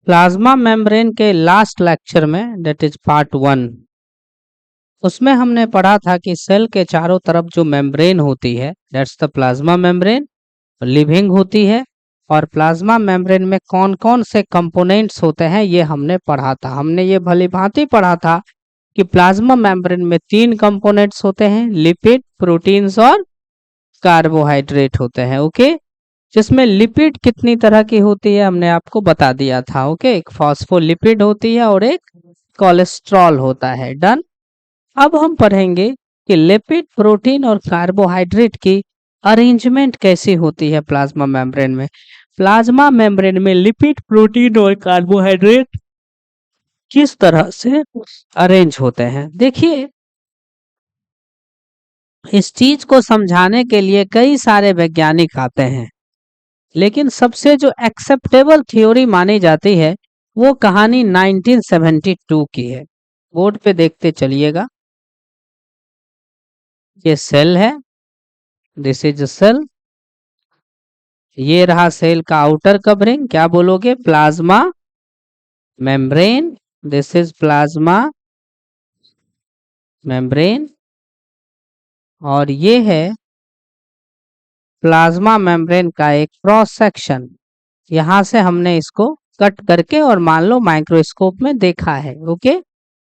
Plasma membrane के last lecture में, that is part 1, उसमें हमने पढ़ा था कि सेल के चारों तरफ जो मेम्ब्रेन होती है, that's the plasma membrane, living होती है। और प्लाज्मा मेम्ब्रेन में कौन कौन से कंपोनेंट्स होते हैं ये हमने पढ़ा था। हमने ये भली भांति पढ़ा था कि प्लाज्मा मेम्ब्रेन में 3 कंपोनेंट्स होते हैं, लिपिड, प्रोटीन्स और कार्बोहाइड्रेट होते हैं। ओके, जिसमें लिपिड कितनी तरह की होती है हमने आपको बता दिया था। ओके, एक फॉस्फोलिपिड होती है और एक कोलेस्ट्रॉल होता है। डन। अब हम पढ़ेंगे कि लिपिड, प्रोटीन और कार्बोहाइड्रेट की अरेंजमेंट कैसी होती है प्लाज्मा मेम्ब्रेन में। प्लाज्मा मेम्ब्रेन में लिपिड, प्रोटीन और कार्बोहाइड्रेट किस तरह से अरेंज होते हैं। देखिए, इस चीज को समझाने के लिए कई सारे वैज्ञानिक आते हैं, लेकिन सबसे जो एक्सेप्टेबल थ्योरी मानी जाती है वो कहानी 1972 की है। बोर्ड पे देखते चलिएगा। ये सेल है, दिस इज सेल। ये रहा सेल का आउटर कवरिंग, क्या बोलोगे? Plasma membrane. This is plasma membrane. और ये है प्लाज्मा मेम्ब्रेन का एक क्रॉस सेक्शन। यहां से हमने इसको कट करके और मान लो माइक्रोस्कोप में देखा है। ओके,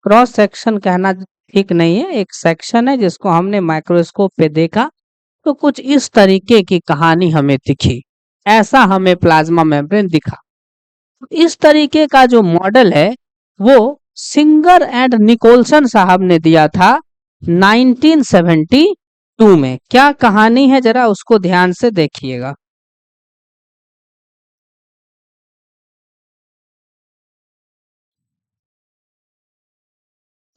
क्रॉस सेक्शन कहना ठीक नहीं है, एक सेक्शन है जिसको हमने माइक्रोस्कोप पे देखा तो कुछ इस तरीके की कहानी हमें दिखी, ऐसा हमें प्लाज्मा मेम्ब्रेन दिखा। इस तरीके का जो मॉडल है वो सिंगर एंड निकोलसन साहब ने दिया था 1972 में। क्या कहानी है जरा उसको ध्यान से देखिएगा।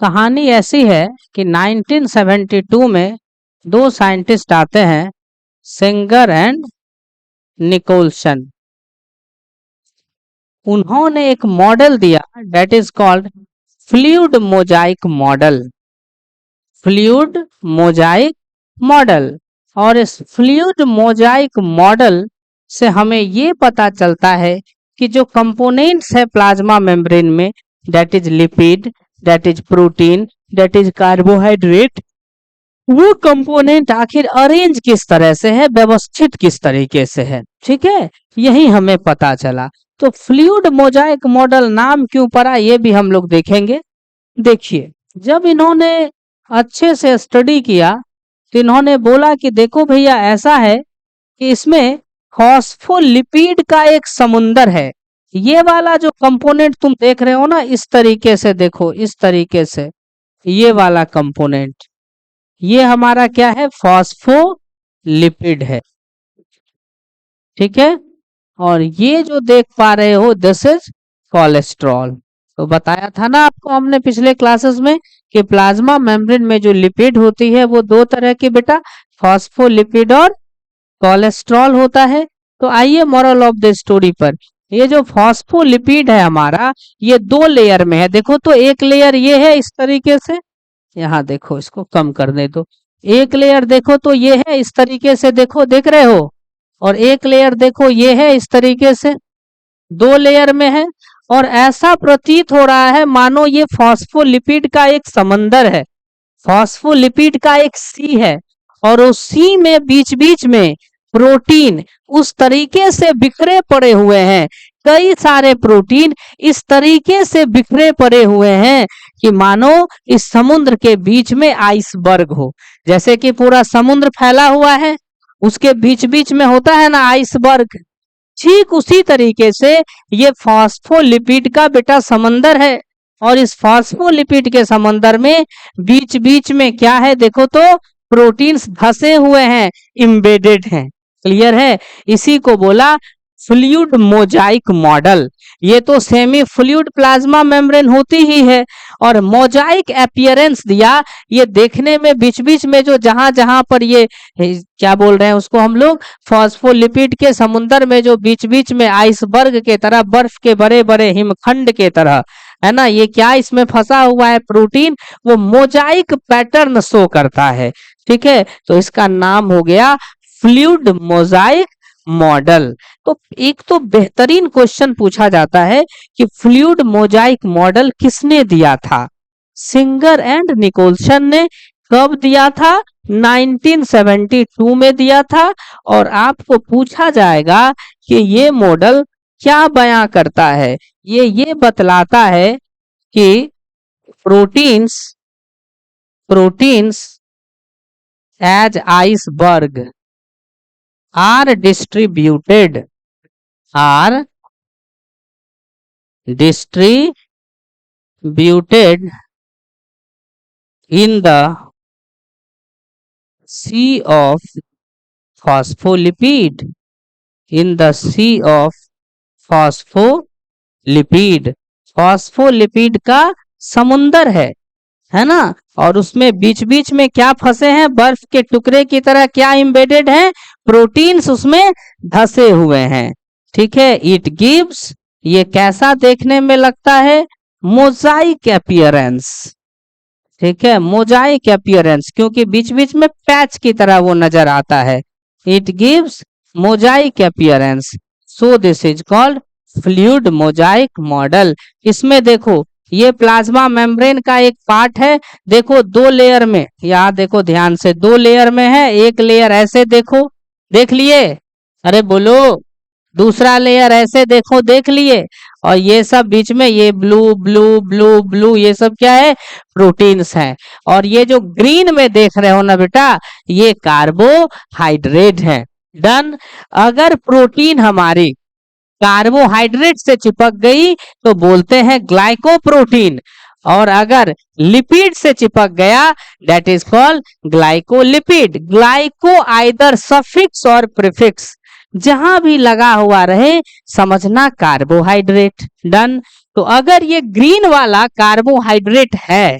कहानी ऐसी है कि 1972 में 2 साइंटिस्ट आते हैं, सिंगर एंड निकोलसन। उन्होंने एक मॉडल दिया, that is called fluid mosaic model. Fluid mosaic model. और इस फ्लूइड मोजाइक मॉडल से हमें ये पता चलता है कि जो कंपोनेंट्स है प्लाज्मा मेम्ब्रेन में, that is lipid, that is protein, that is carbohydrate, वो कंपोनेंट आखिर अरेंज किस तरह से है, व्यवस्थित किस तरीके से है। ठीक है, यही हमें पता चला। तो फ्लूइड मोजाइक मॉडल नाम क्यों पड़ा ये भी हम लोग देखेंगे। देखिए, जब इन्होंने अच्छे से स्टडी किया तो इन्होंने बोला कि देखो भैया, ऐसा है कि इसमें फॉस्फोलिपिड का एक समुंदर है। ये वाला जो कंपोनेंट तुम देख रहे हो ना, इस तरीके से देखो, इस तरीके से ये वाला कंपोनेंट, ये हमारा क्या है? फॉस्फोलिपिड है। ठीक है, और ये जो देख पा रहे हो दिस इज कोलेस्ट्रॉल। तो बताया था ना आपको हमने पिछले क्लासेस में कि प्लाज्मा मेम्ब्रेन में जो लिपिड होती है वो 2 तरह की बेटा, फॉस्फोलिपिड और कोलेस्ट्रॉल होता है। तो आइए मोरल ऑफ द स्टोरी पर। ये जो फॉस्फोलिपिड है हमारा, ये 2 लेयर में है। देखो तो एक लेयर ये है इस तरीके से, यहाँ देखो, इसको कम करने दो। एक लेयर देखो तो ये है इस तरीके से, देखो, देख रहे हो। और एक लेयर देखो ये है इस तरीके से, 2 लेयर में है। और ऐसा प्रतीत हो रहा है मानो ये फॉस्फोलिपिड का एक समंदर है, फॉस्फोलिपिड का एक सी है। और उस सी में बीच बीच में प्रोटीन उस तरीके से बिखरे पड़े हुए हैं। कई सारे प्रोटीन इस तरीके से बिखरे पड़े हुए हैं कि मानो इस समुद्र के बीच में आइसबर्ग हो। जैसे कि पूरा समुद्र फैला हुआ है, उसके बीच बीच में होता है ना आइसबर्ग, ठीक उसी तरीके से ये फॉस्फोलिपिड का बेटा समंदर है। और इस फॉस्फोलिपिड के समंदर में बीच बीच में क्या है? देखो तो प्रोटीन्स धसे हुए हैं, इम्बेडेड हैं। क्लियर है? इसी को बोला फ्लूइड मोजाइक मॉडल। ये तो सेमी फ्लूइड प्लाज्मा मेम्ब्रेन होती ही है, और मोजाइक अपीयरेंस दिया। ये देखने में बीच बीच में जो जहां जहां पर ये क्या बोल रहे हैं उसको हम लोग, फॉस्फोलिपिड के समुंदर में जो बीच बीच में आइसबर्ग के तरह, बर्फ के बड़े बड़े हिमखंड के तरह है ना, ये क्या इसमें फंसा हुआ है? प्रोटीन। वो मोजाइक पैटर्न शो करता है। ठीक है, तो इसका नाम हो गया फ्लूइड मोजाइक मॉडल। तो एक तो बेहतरीन क्वेश्चन पूछा जाता है कि फ्लूइड मोजाइक मॉडल किसने दिया था? सिंगर एंड निकोलसन ने। कब दिया था? 1972 में दिया था। और आपको पूछा जाएगा कि ये मॉडल क्या बयां करता है? ये बतलाता है कि proteins proteins as iceberg are are distributed in the sea of phospholipid, in the sea of phospholipid। Phospholipid का समुंदर है ना? और उसमें बीच बीच में क्या फंसे हैं? बर्फ के टुकड़े की तरह क्या इम्बेडेड हैं? प्रोटीन्स उसमें धसे हुए हैं। ठीक है, इट गिव्स, ये कैसा देखने में लगता है? Mosaic appearance. ठीक है, मोजाइक अपीयरेंस, क्योंकि बीच बीच में पैच की तरह वो नजर आता है। It gives Mosaic appearance, so this is called fluid mosaic model. इसमें देखो, ये प्लाज्मा मेम्ब्रेन का एक पार्ट है। देखो दो लेयर में, यहाँ देखो ध्यान से, दो लेयर में है। एक लेयर ऐसे देखो, देख लिए? अरे बोलो। दूसरा लेयर ऐसे देखो, देख लिए? और ये सब बीच में ये ब्लू ब्लू ब्लू ब्लू, ये सब क्या है? प्रोटीन्स हैं। और ये जो ग्रीन में देख रहे हो ना बेटा, ये कार्बोहाइड्रेट है। डन। अगर प्रोटीन हमारी कार्बोहाइड्रेट से चिपक गई तो बोलते हैं ग्लाइकोप्रोटीन, और अगर लिपिड से चिपक गया that is called glycolipid. Glyco either suffix और प्रीफिक्स, जहां भी लगा हुआ रहे समझना कार्बोहाइड्रेट। डन। तो अगर ये ग्रीन वाला कार्बोहाइड्रेट है,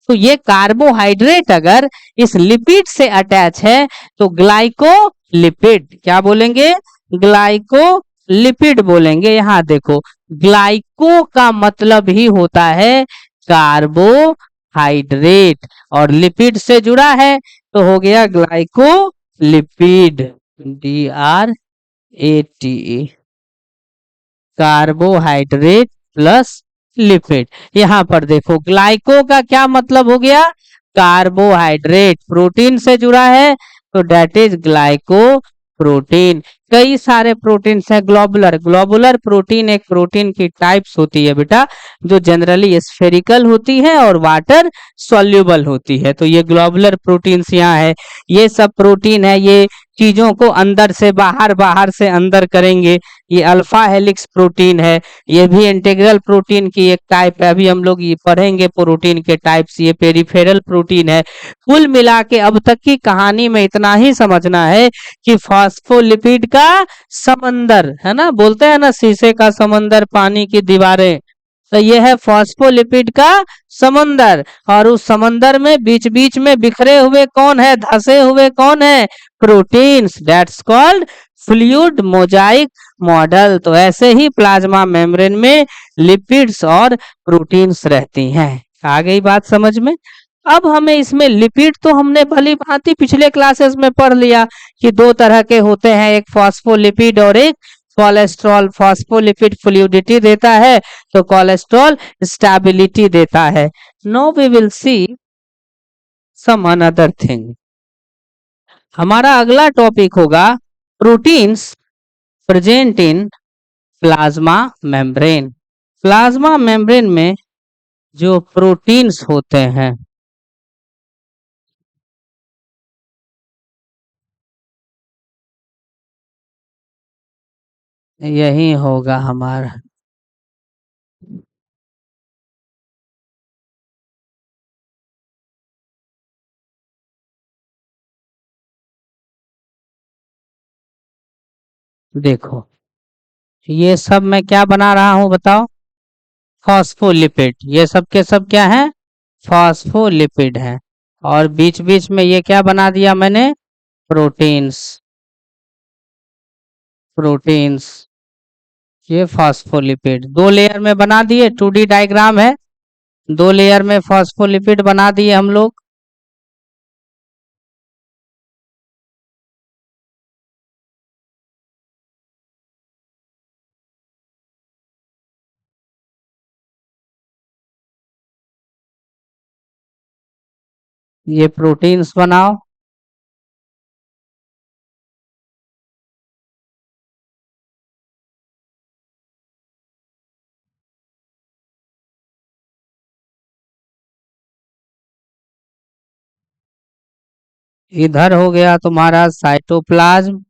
तो ये कार्बोहाइड्रेट अगर इस लिपिड से अटैच है तो ग्लाइकोलिपिड, क्या बोलेंगे? ग्लाइकोलिपिड बोलेंगे। यहां देखो, ग्लाइको का मतलब ही होता है कार्बोहाइड्रेट, और लिपिड से जुड़ा है तो हो गया glycolipid. DRATE, carbohydrate plus lipid. यहां पर देखो, ग्लाइको का क्या मतलब हो गया? कार्बोहाइड्रेट। प्रोटीन से जुड़ा है तो डेट इज ग्लाइको प्रोटीन। कई सारे प्रोटीन्स है। ग्लोबुलर, ग्लोबुलर प्रोटीन एक प्रोटीन की टाइप्स होती है बेटा, जो जनरली स्फेरिकल होती है और वाटर सॉल्युबल होती है। तो ये ग्लोबुलर प्रोटीन्स यहाँ है। ये सब प्रोटीन है, ये चीजों को अंदर से बाहर, बाहर से अंदर करेंगे। ये अल्फा हेलिक्स प्रोटीन है। ये भी इंटीग्रल प्रोटीन की एक टाइप है। अभी हम लोग ये पढ़ेंगे प्रोटीन के टाइप्स। ये पेरिफेरल प्रोटीन है। कुल मिला के अब तक की कहानी में इतना ही समझना है कि फॉस्फोलिपिड का समंदर है ना, बोलते हैं ना शीशे का समंदर, पानी की दीवारें, तो ये है फॉस्फोलिपिड का समंदर। और उस समंदर में बीच बीच में बिखरे हुए कौन है? धसे हुए कौन है? Proteins. That's called fluid mosaic model. तो ऐसे ही प्लाज्मा मेम्ब्रेन में लिपिड्स और प्रोटीन्स रहती हैं। आ गई बात समझ में? अब हमें इसमें लिपिड तो हमने भली भांति पिछले क्लासेस में पढ़ लिया कि दो तरह के होते हैं, एक फॉस्फोलिपिड और एक कोलेस्ट्रॉल। फॉस्फोलिपिड फ्लूइडिटी देता है तो कोलेस्ट्रॉल स्टेबिलिटी देता है। Now we will see some another thing. हमारा अगला टॉपिक होगा proteins present in plasma membrane. Plasma membrane में जो प्रोटीन्स होते हैं, यही होगा हमारा। देखो, ये सब मैं क्या बना रहा हूं बताओ? फॉस्फोलिपिड। ये सब के सब क्या है? फॉस्फोलिपिड है। और बीच बीच में ये क्या बना दिया मैंने? प्रोटीन्स। प्रोटीन्स, ये फॉस्फोलिपिड दो लेयर में बना दिए। 2D डायग्राम है, दो लेयर में फॉस्फोलिपिड बना दिए हम लोग। ये प्रोटीन्स बनाओ। इधर हो गया तुम्हारा साइटोप्लाज्म,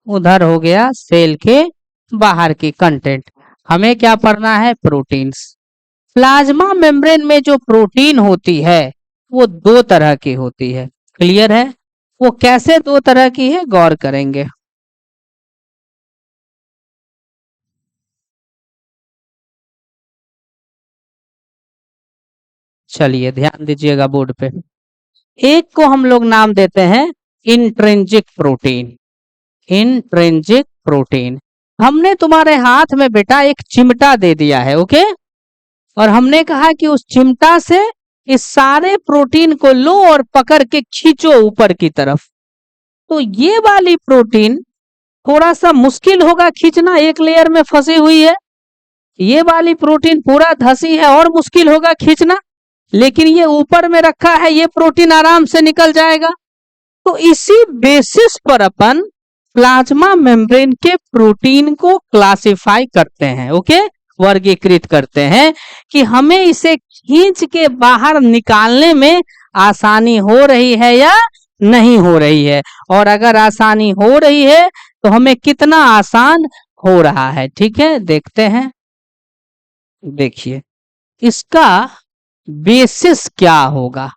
उधर हो गया सेल के बाहर की कंटेंट। हमें क्या पढ़ना है? प्रोटीन्स। प्लाज्मा मेम्ब्रेन में जो प्रोटीन होती है वो दो तरह की होती है। क्लियर है? वो कैसे दो तरह की है, गौर करेंगे। चलिए ध्यान दीजिएगा बोर्ड पे। एक को हम लोग नाम देते हैं इंट्रिंसिक प्रोटीन। Intrinsic protein. हमने तुम्हारे हाथ में बेटा एक चिमटा दे दिया है, ओके, और हमने कहा कि उस चिमटा से इस सारे प्रोटीन को लो और पकड़ के खींचो ऊपर की तरफ। तो ये वाली प्रोटीन थोड़ा सा मुश्किल होगा खींचना, एक लेयर में फंसी हुई है। ये वाली प्रोटीन पूरा धसी है और मुश्किल होगा खींचना, लेकिन ये ऊपर में रखा है, ये प्रोटीन आराम से निकल जाएगा। तो इसी बेसिस पर अपन प्लाज्मा मेम्ब्रेन के प्रोटीन को क्लासिफाई करते हैं, ओके, वर्गीकृत करते हैं कि हमें इसे खींच के बाहर निकालने में आसानी हो रही है या नहीं हो रही है, और अगर आसानी हो रही है तो हमें कितना आसान हो रहा है। ठीक है, देखते हैं। देखिए इसका बेसिस क्या होगा।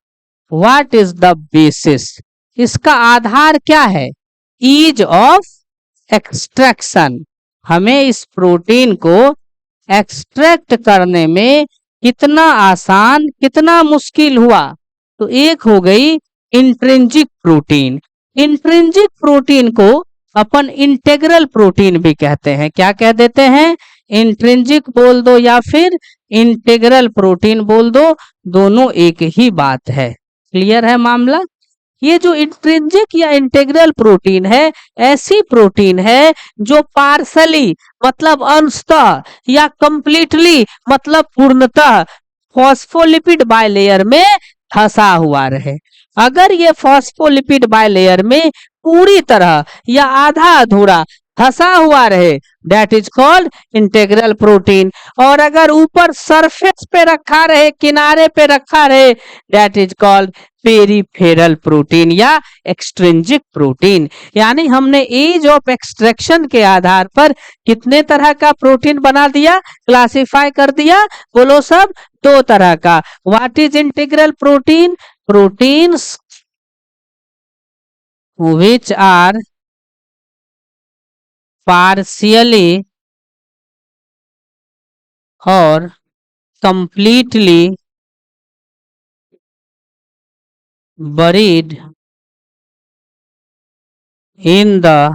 What is the basis? इसका आधार क्या है? Ease of extraction. हमें इस प्रोटीन को एक्सट्रैक्ट करने में कितना आसान कितना मुश्किल हुआ। तो एक हो गई इंट्रिंसिक प्रोटीन। इंट्रिंसिक प्रोटीन को अपन इंटेग्रल प्रोटीन भी कहते हैं। क्या कह देते हैं? इंट्रिंसिक बोल दो या फिर इंटेग्रल प्रोटीन बोल दो, दोनों एक ही बात है। क्लियर है मामला? ये जो इंट्रिंसिक या इंटेग्रल प्रोटीन है, ऐसी प्रोटीन है जो पार्सली मतलब अंशतः या कंप्लीटली मतलब पूर्णतः फॉस्फोलिपिड बायलेयर में फंसा हुआ रहे। अगर ये फॉस्फोलिपिड बायलेयर में पूरी तरह या आधा अधूरा फंसा हुआ रहे, that is called integral protein. और अगर ऊपर सरफेस पे रखा रहे, किनारे पे रखा रहे, that is called peripheral protein या एक्सट्रिंसिक प्रोटीन। यानी हमने एज ऑफ एक्सट्रैक्शन के आधार पर कितने तरह का प्रोटीन बना दिया, क्लासिफाई कर दिया। बोलो सब, दो तरह का। What is integral protein? Proteins which are partially or completely buried in the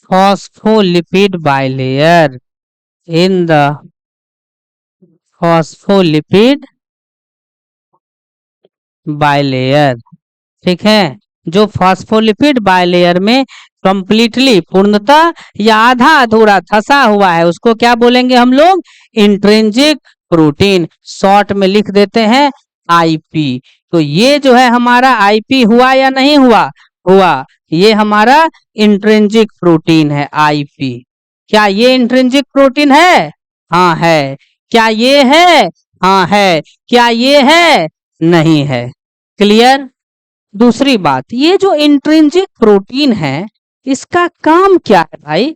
phospholipid bilayer. In the phospholipid bilayer. ठीक है, जो फॉस्फोलिपिड बाइलेयर में कंप्लीटली पूर्णतः या आधा अधूरा धसा हुआ है, उसको क्या बोलेंगे हम लोग? Intrinsic protein. शॉर्ट में लिख देते हैं आईपी। तो ये जो है हमारा आईपी हुआ या नहीं हुआ? हुआ। ये हमारा इंट्रिंसिक प्रोटीन है आईपी। क्या ये इंट्रिंसिक प्रोटीन है? हाँ है। क्या ये है? हाँ है। क्या ये है? नहीं है। क्लियर? दूसरी बात, ये जो इंट्रिंसिक प्रोटीन है, इसका काम क्या है भाई?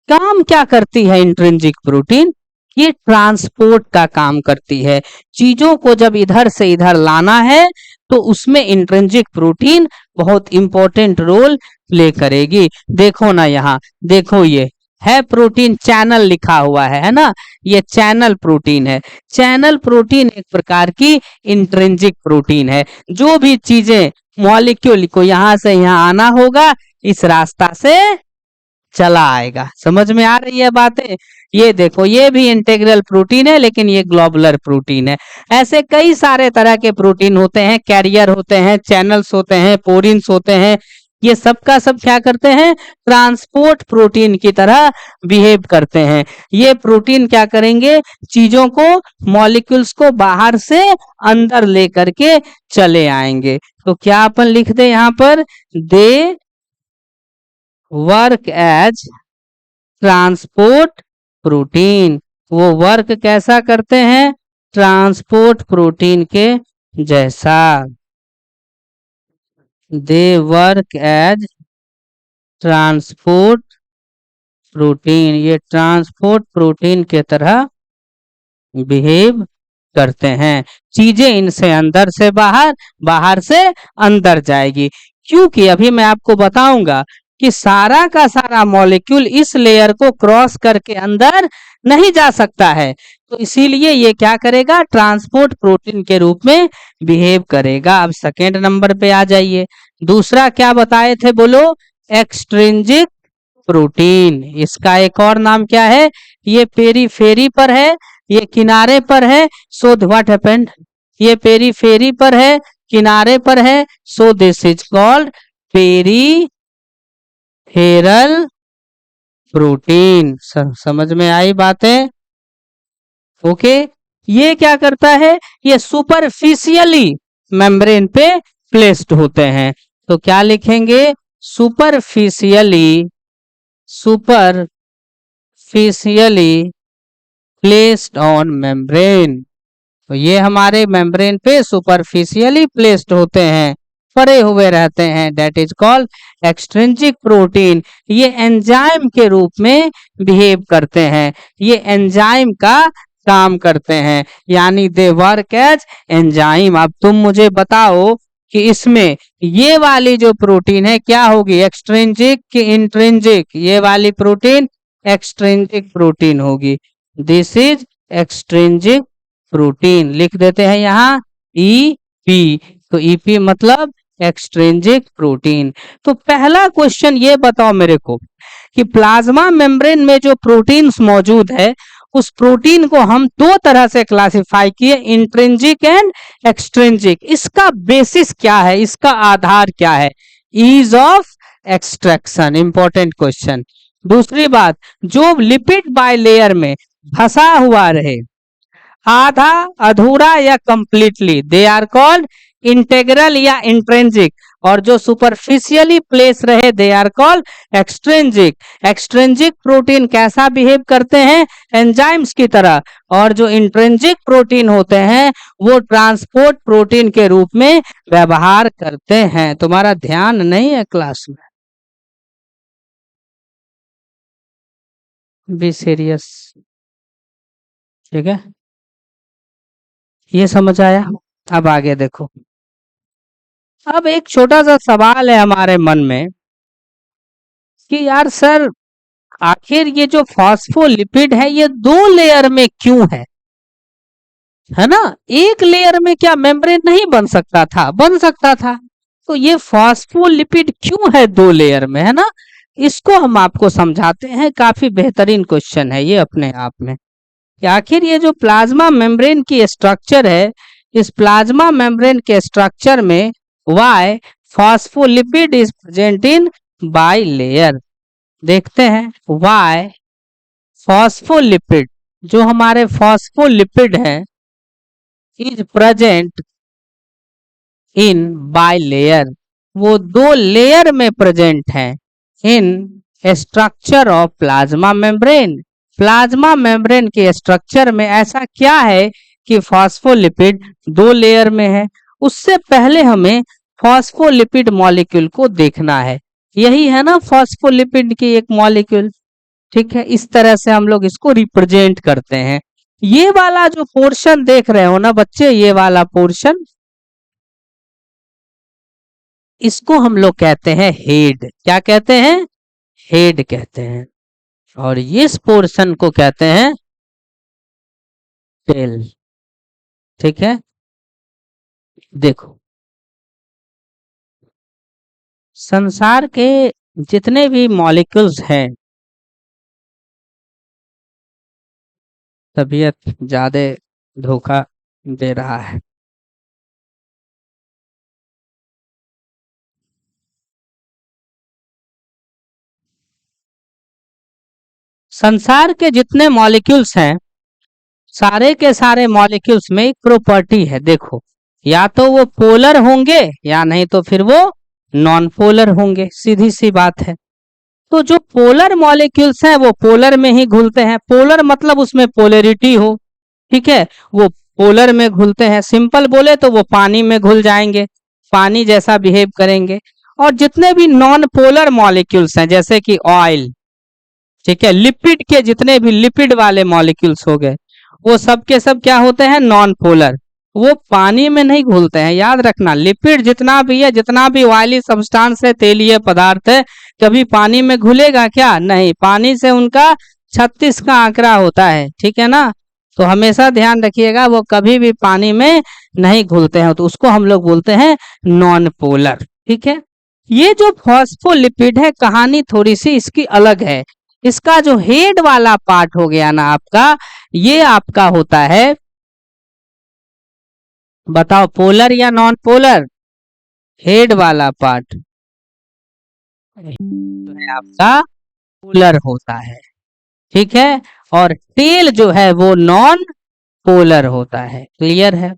काम क्या करती है इंट्रिंसिक प्रोटीन? ये ट्रांसपोर्ट का काम करती है। चीजों को जब इधर से इधर लाना है तो उसमें इंट्रिंसिक प्रोटीन बहुत इंपॉर्टेंट रोल प्ले करेगी। देखो ना, यहाँ देखो, ये है प्रोटीन, चैनल लिखा हुआ है ना, ये चैनल प्रोटीन है। चैनल प्रोटीन एक प्रकार की इंट्रिंसिक प्रोटीन है। जो भी चीजें मॉलिक्यूल को यहाँ से यहाँ आना होगा, इस रास्ता से चला आएगा। समझ में आ रही है बातें? ये देखो, ये भी इंटीग्रल प्रोटीन है, लेकिन ये ग्लोबुलर प्रोटीन है। ऐसे कई सारे तरह के प्रोटीन होते हैं, कैरियर होते हैं, चैनल्स होते हैं, पोरिन्स होते हैं, ये सब का सब क्या करते हैं, ट्रांसपोर्ट प्रोटीन की तरह बिहेव करते हैं। ये प्रोटीन क्या करेंगे, चीजों को, मॉलिक्यूल्स को बाहर से अंदर लेकर के चले आएंगे। तो क्या अपन लिख दे यहाँ पर, they work as transport protein. वो वर्क कैसा करते हैं, ट्रांसपोर्ट प्रोटीन के जैसा। They work as transport protein, ये ट्रांसपोर्ट प्रोटीन के तरह बिहेव करते हैं। चीजें इनसे अंदर से बाहर, बाहर से अंदर जाएगी। क्योंकि अभी मैं आपको बताऊंगा कि सारा का सारा मॉलिक्यूल इस लेयर को क्रॉस करके अंदर नहीं जा सकता है, तो इसीलिए ये क्या करेगा, ट्रांसपोर्ट प्रोटीन के रूप में बिहेव करेगा। अब सेकेंड नंबर पे आ जाइए। दूसरा क्या बताए थे, बोलो, एक्सट्रिंजिक प्रोटीन। इसका एक और नाम क्या है, ये पेरीफेरी पर है, ये किनारे पर है, सो व्हाट हैपेंड, ये पेरीफेरी पर है, किनारे पर है, so this is called peripheral protein. समझ में आई बातें, ओके। ये क्या करता है, ये सुपरफिशियली मेम्ब्रेन पे प्लेस्ड होते हैं। तो क्या लिखेंगे, superficially, superficially placed on membrane. तो ये हमारे मेम्ब्रेन पे सुपरफिशियली प्लेस्ड होते हैं, पड़े हुए रहते हैं, that is called extrinsic protein. ये एंजाइम के रूप में बिहेव करते हैं, ये एंजाइम का काम करते हैं, यानी दे वर्क एज एंजाइम। अब तुम मुझे बताओ कि इसमें ये वाली जो प्रोटीन है क्या होगी, एक्सट्रिंजिक कि इंट्रिंजिक, ये वाली प्रोटीन एक्सट्रिंजिक प्रोटीन होगी। दिस इज एक्सट्रिंजिक प्रोटीन, लिख देते हैं यहाँ ईपी। तो ईपी मतलब एक्सट्रिंजिक प्रोटीन। तो पहला क्वेश्चन ये बताओ मेरे को कि प्लाज्मा मेम्ब्रेन में जो प्रोटीन्स मौजूद है, उस प्रोटीन को हम दो तरह से क्लासिफाई किए, इंट्रिंजिक एंड एक्सट्रिंजिक। इसका बेसिस क्या है, इसका आधार क्या है, ease of extraction, important question. दूसरी बात, जो लिपिड बाइलेयर में फंसा हुआ रहे, आधा, अधूरा या completely, they are called integral या इंट्रेंजिक। और जो सुपरफिशियली प्लेस रहे, they are called extrinsic. Extrinsic protein कैसा बिहेव करते हैं, एंजाइम्स की तरह, और जो इंट्रेंजिक प्रोटीन होते हैं वो ट्रांसपोर्ट प्रोटीन के रूप में व्यवहार करते हैं। तुम्हारा ध्यान नहीं है क्लास में, बी सीरियस, ठीक है। ये समझ आया। अब आगे देखो, अब एक छोटा सा सवाल है हमारे मन में कि यार सर, आखिर ये जो फॉस्फोलिपिड है ये दो लेयर में क्यों है ना, एक लेयर में क्या मेम्ब्रेन नहीं बन सकता था, बन सकता था। तो ये फॉस्फोलिपिड क्यों है दो लेयर में, है ना, इसको हम आपको समझाते हैं। काफी बेहतरीन क्वेश्चन है ये अपने आप में, कि आखिर ये जो प्लाज्मा मेम्ब्रेन की स्ट्रक्चर है, इस प्लाज्मा मेम्ब्रेन के स्ट्रक्चर में why phospholipid is present in bilayer. देखते हैं, वाई फॉस्फोलिपिड, जो हमारे फॉस्फोलिपिड है, is present in bilayer, वो दो लेयर में प्रेजेंट है, in structure of plasma membrane. Plasma membrane के स्ट्रक्चर में ऐसा क्या है कि फॉस्फोलिपिड दो लेयर में है। उससे पहले हमें फॉस्फोलिपिड मॉलिक्यूल को देखना है, यही है ना फॉस्फोलिपिड की एक मॉलिक्यूल, ठीक है। इस तरह से हम लोग इसको रिप्रेजेंट करते हैं। ये वाला जो पोर्शन देख रहे हो ना बच्चे, ये वाला पोर्शन, इसको हम लोग कहते हैं हेड। क्या कहते हैं, हेड कहते हैं। और इस पोर्शन को कहते हैं टेल, ठीक है। देखो, संसार के जितने भी मॉलिक्यूल्स हैं, तबीयत ज्यादा धोखा दे रहा है। संसार के जितने मॉलिक्यूल्स हैं, सारे के सारे मॉलिक्यूल्स में एक प्रॉपर्टी है, देखो, या तो वो पोलर होंगे या नहीं तो फिर वो नॉन पोलर होंगे, सीधी सी बात है। तो जो पोलर मॉलिक्यूल्स हैं वो पोलर में ही घुलते हैं, पोलर मतलब उसमें पोलरिटी हो, ठीक है, वो पोलर में घुलते हैं। सिंपल बोले तो वो पानी में घुल जाएंगे, पानी जैसा बिहेव करेंगे। और जितने भी नॉन पोलर मॉलिक्यूल्स हैं, जैसे कि ऑयल, ठीक है, लिपिड के जितने भी लिपिड वाले मॉलिक्यूल्स हो गए, वो सब के सब क्या होते हैं, नॉन पोलर, वो पानी में नहीं घुलते हैं। याद रखना, लिपिड जितना भी है, जितना भी ऑयली सब्सटेंस है, तेलीय पदार्थ है, कभी पानी में घुलेगा क्या, नहीं, पानी से उनका 36 का आंकड़ा होता है, ठीक है ना। तो हमेशा ध्यान रखिएगा, वो कभी भी पानी में नहीं घुलते हैं, तो उसको हम लोग बोलते हैं नॉन पोलर, ठीक है। ये जो फॉस्फोलिपिड है, कहानी थोड़ी सी इसकी अलग है। इसका जो हेड वाला पार्ट हो गया ना आपका, ये आपका होता है, बताओ पोलर या नॉन पोलर, हेड वाला पार्ट जो है आपका पोलर होता है, ठीक है। और टेल जो है वो नॉन पोलर होता है, क्लियर है।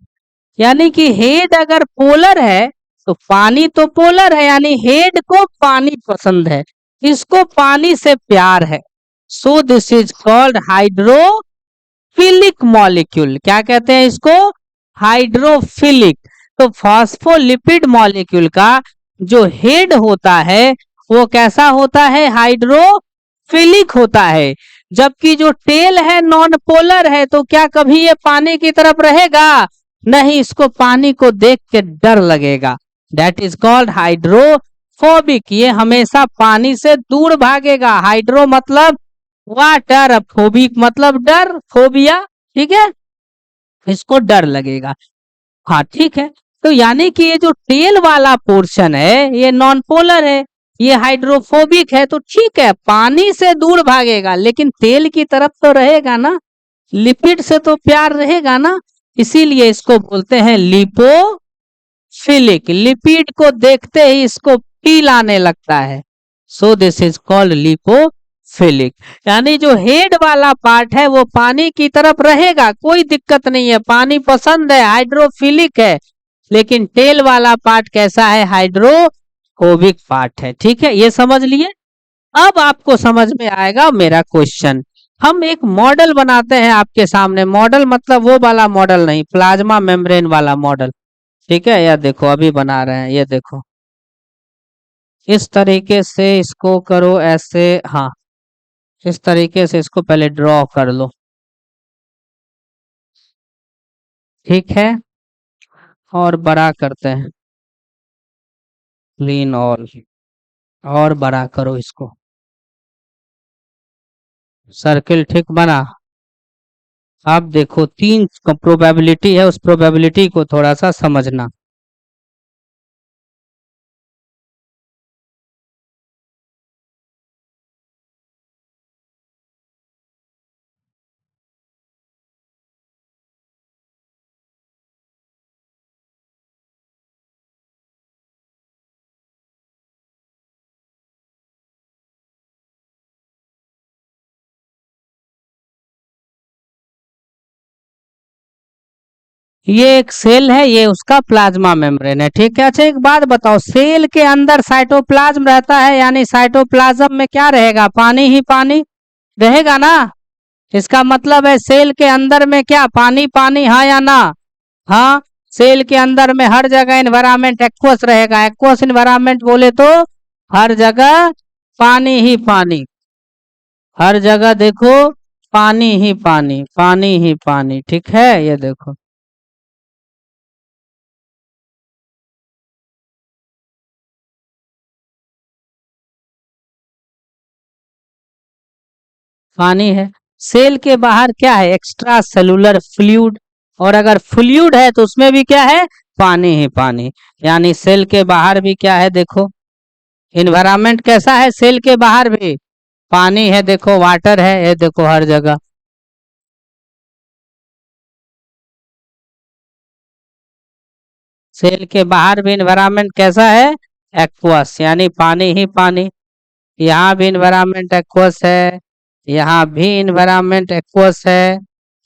यानी कि हेड अगर पोलर है तो पानी तो पोलर है, यानी हेड को पानी पसंद है, इसको पानी से प्यार है। So this is called hydrophilic molecule. क्या कहते हैं इसको, हाइड्रोफिलिक। तो फॉस्फोलिपिड मॉलिक्यूल का जो हेड होता है वो कैसा होता है, हाइड्रोफिलिक होता है। जबकि जो टेल है नॉन पोलर है, तो क्या कभी ये पानी की तरफ रहेगा, नहीं, इसको पानी को देख के डर लगेगा। दैट इज कॉल्ड हाइड्रोफोबिक, ये हमेशा पानी से दूर भागेगा। हाइड्रो मतलब वाटर, फोबिक मतलब डर, फोबिया, ठीक है, इसको डर लगेगा। हाँ ठीक है। तो यानी कि ये जो टेल वाला पोर्शन है ये नॉन पोलर है, ये हाइड्रोफोबिक है, तो ठीक है, पानी से दूर भागेगा लेकिन तेल की तरफ तो रहेगा ना, लिपिड से तो प्यार रहेगा ना, इसीलिए इसको बोलते हैं लिपोफिलिक। लिपिड को देखते ही इसको फील आने लगता है, so this is called lipophilic. यानी जो हेड वाला पार्ट है वो पानी की तरफ रहेगा, कोई दिक्कत नहीं है, पानी पसंद है, हाइड्रोफिलिक है। लेकिन टेल वाला पार्ट कैसा है, हाइड्रोफोबिक पार्ट है, ठीक है, ये समझ लिए। अब आपको समझ में आएगा मेरा क्वेश्चन। हम एक मॉडल बनाते हैं आपके सामने, मॉडल मतलब वो वाला मॉडल नहीं, प्लाज्मा मेम्ब्रेन वाला मॉडल, ठीक है। यह देखो अभी बना रहे हैं, ये देखो, इस तरीके से इसको करो ऐसे, हाँ, इस तरीके से इसको पहले ड्रॉ कर लो, ठीक है। और बड़ा करते हैं, क्लीन ऑल, और बड़ा करो इसको, सर्किल ठीक बना। आप देखो तीन प्रोबेबिलिटी है, उस प्रोबेबिलिटी को थोड़ा सा समझना। ये एक सेल है, ये उसका प्लाज्मा मेम्ब्रेन है, ठीक है। अच्छा एक बात बताओ, सेल के अंदर साइटोप्लाज्म रहता है, यानी साइटोप्लाज्म में क्या रहेगा, पानी ही पानी रहेगा ना। इसका मतलब है सेल के अंदर में क्या, पानी पानी, हाँ या ना, हाँ। सेल के अंदर में हर जगह एनवायरमेंट एक्वस रहेगा, एक्वस एनवायरमेंट बोले तो हर जगह पानी ही पानी, हर जगह देखो पानी ही पानी, पानी ही पानी, ठीक है, ये देखो। पानी है। सेल के बाहर क्या है, एक्स्ट्रा सेलुलर फ्लूइड, और अगर फ्लूइड है तो उसमें भी क्या है, पानी ही पानी। यानी सेल के बाहर भी क्या है, देखो इन्वायरमेंट कैसा है, सेल के बाहर भी पानी है, देखो वाटर है, ये देखो हर जगह। सेल के बाहर भी इन्वायरमेंट कैसा है, एक्वस, यानी पानी ही पानी। यहाँ भी इन्वायरमेंट एक्वस है, यहाँ भी इन्वायरमेंट एक्वस है,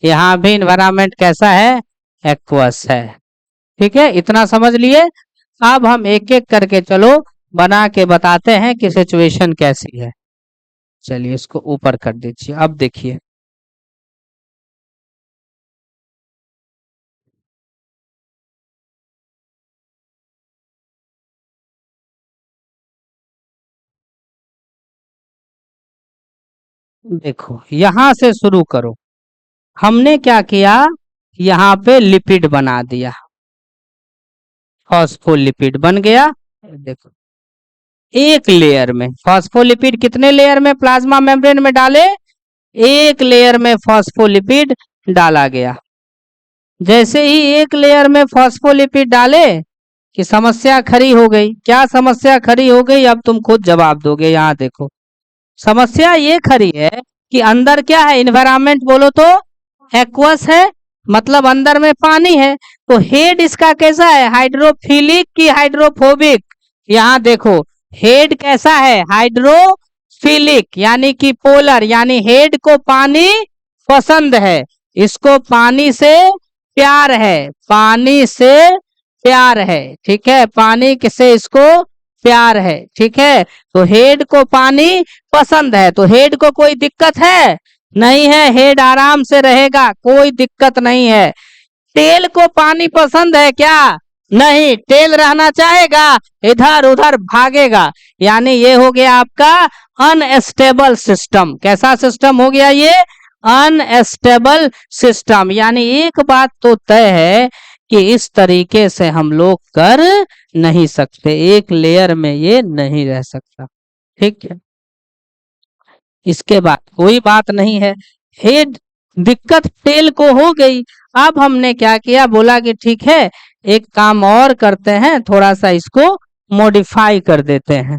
यहाँ भी इन्वायरमेंट कैसा है, एक्वस है। ठीक है, इतना समझ लिए। अब हम एक एक करके चलो बना के बताते हैं कि सिचुएशन कैसी है। चलिए इसको ऊपर कर दीजिए। अब देखिए, देखो यहां से शुरू करो। हमने क्या किया, यहाँ पे लिपिड बना दिया, फॉस्फोलिपिड बन गया। देखो एक लेयर में फॉस्फोलिपिड, कितने लेयर में प्लाज्मा मेम्ब्रेन में डाले, एक लेयर में फॉस्फोलिपिड डाला गया। जैसे ही एक लेयर में फॉस्फोलिपिड डाले कि समस्या खड़ी हो गई। क्या समस्या खड़ी हो गई, अब तुम खुद जवाब दोगे। यहाँ देखो, समस्या ये खड़ी है कि अंदर क्या है, इन्वायरमेंट बोलो तो एक्वस है, मतलब अंदर में पानी है। तो हेड इसका कैसा है, हाइड्रोफिलिक की हाइड्रोफोबिक। यहाँ देखो, हेड कैसा है, हाइड्रोफिलिक यानी कि पोलर, यानी हेड को पानी पसंद है, इसको पानी से प्यार है, पानी से प्यार है। ठीक है, पानी से इसको प्यार है। ठीक है, तो हेड को पानी पसंद है, तो हेड को कोई दिक्कत है नहीं है, हेड आराम से रहेगा, कोई दिक्कत नहीं है। टेल को पानी पसंद है क्या, नहीं, टेल रहना चाहेगा, इधर उधर भागेगा। यानी ये हो गया आपका अनस्टेबल सिस्टम। कैसा सिस्टम हो गया ये, अनस्टेबल सिस्टम। यानी एक बात तो तय है कि इस तरीके से हम लोग कर नहीं सकते, एक लेयर में ये नहीं रह सकता। ठीक है, इसके बाद कोई बात नहीं है। हेड दिक्कत टेल को हो गई। अब हमने क्या किया, बोला कि ठीक है, एक काम और करते हैं, थोड़ा सा इसको मॉडिफाई कर देते हैं।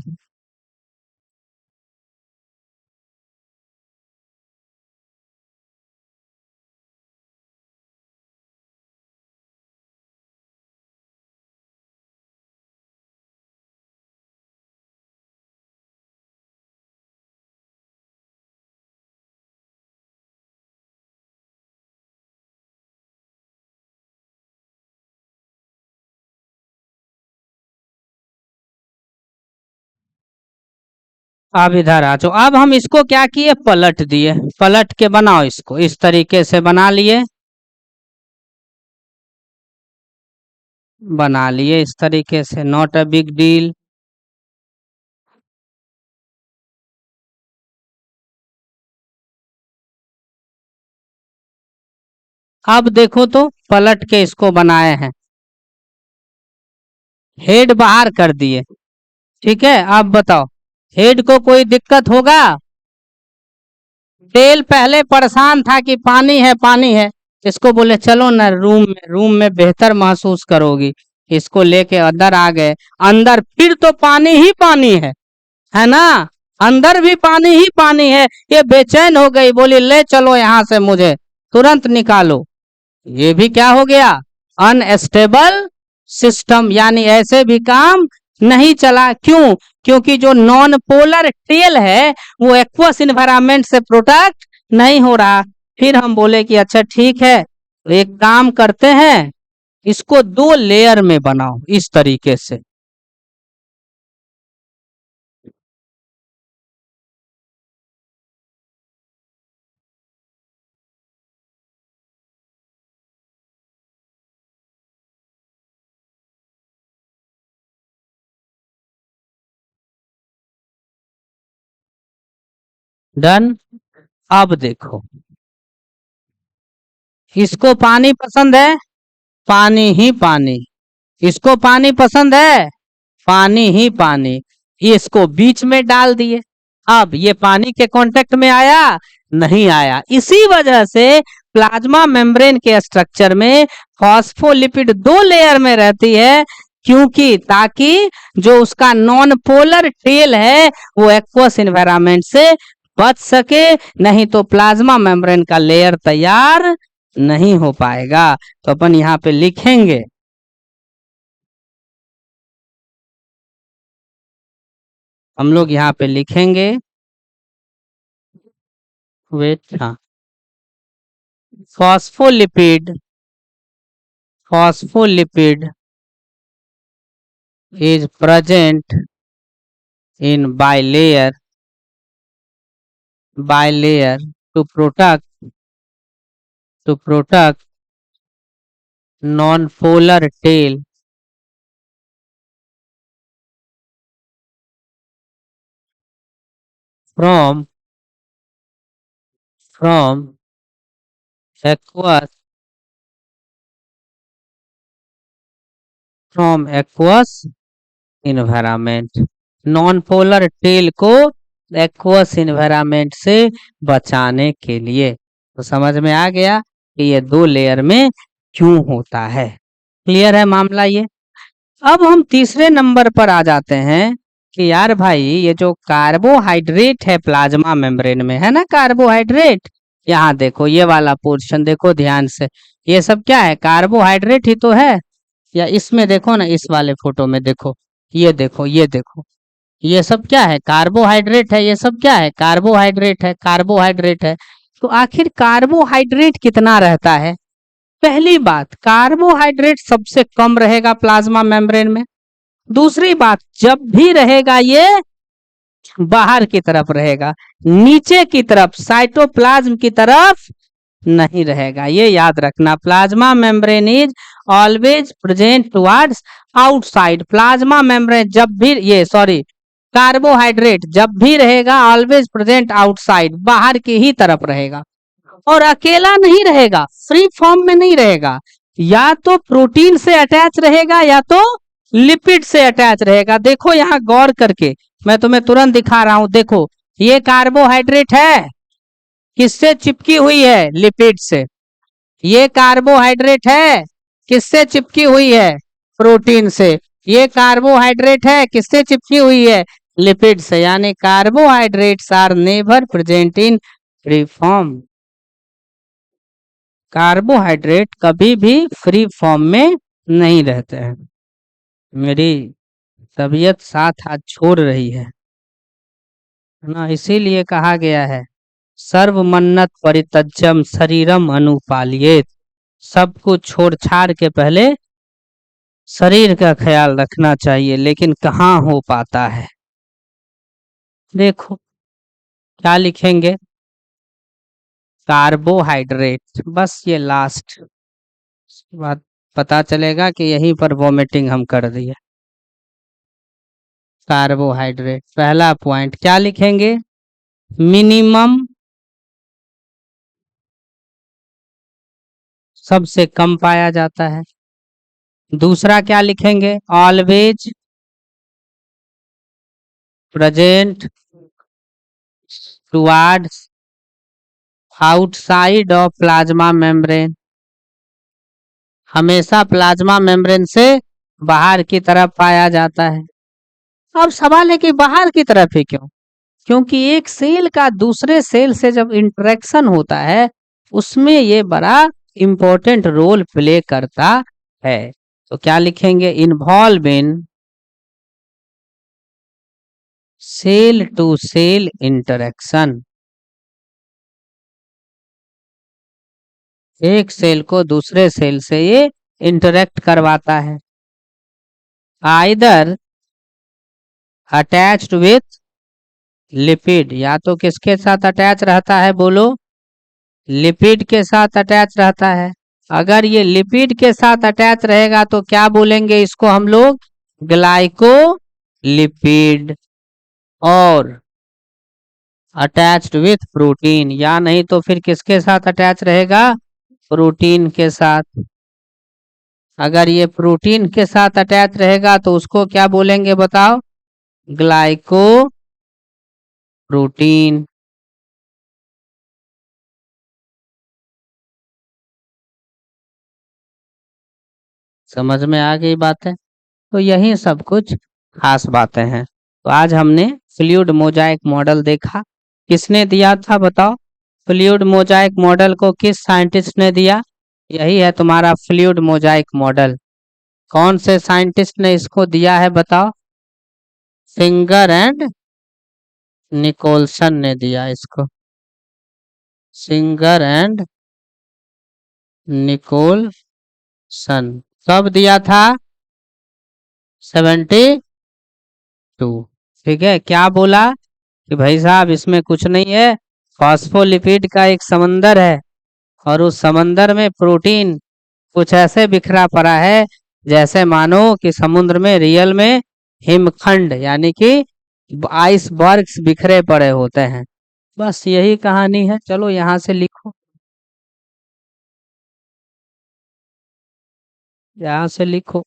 अब इधर आ जाओ। अब हम इसको क्या किए, पलट दिए, पलट के बनाओ इसको, इस तरीके से बना लिए, बना लिए इस तरीके से, नॉट अ बिग डील। अब देखो तो पलट के इसको बनाए हैं, हेड बाहर कर दिए। ठीक है, अब बताओ, हेड को कोई दिक्कत होगा, टेल पहले परेशान था कि पानी है पानी है, इसको बोले चलो ना रूम में, रूम में बेहतर महसूस करोगी, इसको लेके अंदर आ गए। अंदर फिर तो पानी ही पानी है ना, अंदर भी पानी ही पानी है। ये बेचैन हो गई, बोली ले चलो यहाँ से, मुझे तुरंत निकालो। ये भी क्या हो गया, अनस्टेबल सिस्टम। यानी ऐसे भी काम नहीं चला, क्यों, क्योंकि जो नॉन पोलर टेल है वो एक्वस इन्वायरमेंट से प्रोटेक्ट नहीं हो रहा। फिर हम बोले कि अच्छा ठीक है, तो एक काम करते हैं, इसको दो लेयर में बनाओ इस तरीके से। डन। अब देखो, इसको पानी पसंद है, पानी ही पानी, इसको पानी पसंद है, पानी ही पानी, इसको बीच में डाल दिए। अब ये पानी के कांटेक्ट में आया, नहीं आया। इसी वजह से प्लाज्मा मेम्ब्रेन के स्ट्रक्चर में फॉस्फोलिपिड दो लेयर में रहती है, क्योंकि ताकि जो उसका नॉन पोलर टेल है वो एक्वस एनवायरनमेंट से बच सके, नहीं तो प्लाज्मा मेम्ब्रेन का लेयर तैयार नहीं हो पाएगा। तो अपन यहाँ पे लिखेंगे, हम लोग यहाँ पे लिखेंगे वेट, हाँ, phospholipid, phospholipid is present in bilayer to protect non-polar tail from from aqueous aqueous environment. Non polar tail को एक्वस इन्वायरमेंट से बचाने के लिए। तो समझ में आ गया कि ये 2 लेयर में क्यों होता है। क्लियर है मामला ये। अब हम तीसरे नंबर पर आ जाते हैं कि यार भाई ये जो कार्बोहाइड्रेट है प्लाज्मा मेम्ब्रेन में, है ना कार्बोहाइड्रेट, यहाँ देखो ये वाला पोर्शन देखो ध्यान से, ये सब क्या है, कार्बोहाइड्रेट ही तो है। या इसमें देखो ना, इस वाले फोटो में देखो, ये देखो ये देखो, ये सब क्या है, कार्बोहाइड्रेट है। ये सब क्या है, कार्बोहाइड्रेट है, कार्बोहाइड्रेट है। तो आखिर कार्बोहाइड्रेट कितना रहता है। पहली बात, कार्बोहाइड्रेट सबसे कम रहेगा प्लाज्मा मेम्ब्रेन में। दूसरी बात, जब भी रहेगा ये बाहर की तरफ रहेगा, नीचे की तरफ साइटोप्लाज्म की तरफ नहीं रहेगा। ये याद रखना, plasma membrane is always present towards outside. Plasma membrane जब भी, ये सॉरी, कार्बोहाइड्रेट जब भी रहेगा ऑलवेज प्रेजेंट आउटसाइड, बाहर की ही तरफ रहेगा। और अकेला नहीं रहेगा, फ्री फॉर्म में नहीं रहेगा, या तो प्रोटीन से अटैच रहेगा या तो लिपिड से अटैच रहेगा। देखो यहाँ गौर करके, मैं तुम्हें तुरंत दिखा रहा हूं, देखो ये कार्बोहाइड्रेट है, किससे चिपकी हुई है, लिपिड से। ये कार्बोहाइड्रेट है, किससे चिपकी हुई है, प्रोटीन से। ये कार्बोहाइड्रेट है, किससे चिपकी हुई है, लिपिड से। यानी carbohydrates are never present in free form. Carbohydrate कभी भी फ्री फॉर्म में नहीं रहते हैं। मेरी तबीयत साथ हाथ छोड़ रही है ना, इसीलिए कहा गया है सर्वमन्नत परित्यज्यम शरीरम अनुपालियेत। सब कुछ छोड़ छाड़ के पहले शरीर का ख्याल रखना चाहिए, लेकिन कहाँ हो पाता है। देखो क्या लिखेंगे, कार्बोहाइड्रेट, बस ये लास्ट बात पता चलेगा कि यहीं पर वॉमिटिंग हम कर दिए। कार्बोहाइड्रेट पहला पॉइंट क्या लिखेंगे, मिनिमम, सबसे कम पाया जाता है। दूसरा क्या लिखेंगे, always present towards outside of plasma membrane, हमेशा प्लाज्मा मेम्ब्रेन से बाहर की तरफ पाया जाता है। अब सवाल है कि बाहर की तरफ ही क्यों, क्योंकि एक सेल का दूसरे सेल से जब इंटरेक्शन होता है उसमें ये बड़ा इंपॉर्टेंट रोल प्ले करता है। तो क्या लिखेंगे, involve in cell to cell interaction, एक सेल को दूसरे सेल से ये इंटरेक्ट करवाता है। आइदर अटैच्ड विथ लिपिड, या तो किसके साथ अटैच रहता है, बोलो, लिपिड के साथ अटैच रहता है। अगर ये लिपिड के साथ अटैच रहेगा तो क्या बोलेंगे इसको हम लोग, ग्लाइकोलिपिड। और अटैच्ड विथ प्रोटीन, या नहीं तो फिर किसके साथ अटैच रहेगा, प्रोटीन के साथ। अगर ये प्रोटीन के साथ अटैच रहेगा तो उसको क्या बोलेंगे बताओ, ग्लाइको प्रोटीन। समझ में आ गई बात है। तो यही सब कुछ खास बातें हैं। तो आज हमने फ्लूइड मोजाइक मॉडल देखा, किसने दिया था बताओ, फ्लूइड मोजाइक मॉडल को किस साइंटिस्ट ने दिया, यही है तुम्हारा फ्लूइड मोजाइक मॉडल। कौन से साइंटिस्ट ने इसको दिया है बताओ, फिंगर एंड निकोलसन ने दिया इसको। Singer and Nicolson. कब दिया था? 72। ठीक है, क्या बोला कि भाई साहब इसमें कुछ नहीं है, फॉस्फोलिपिड का एक समंदर है और उस समंदर में प्रोटीन कुछ ऐसे बिखरा पड़ा है जैसे मानो कि समुद्र में रियल में हिमखंड यानी कि आइसबर्ग्स बिखरे पड़े होते हैं। बस यही कहानी है। चलो यहाँ से लिखो, यहाँ से लिखो।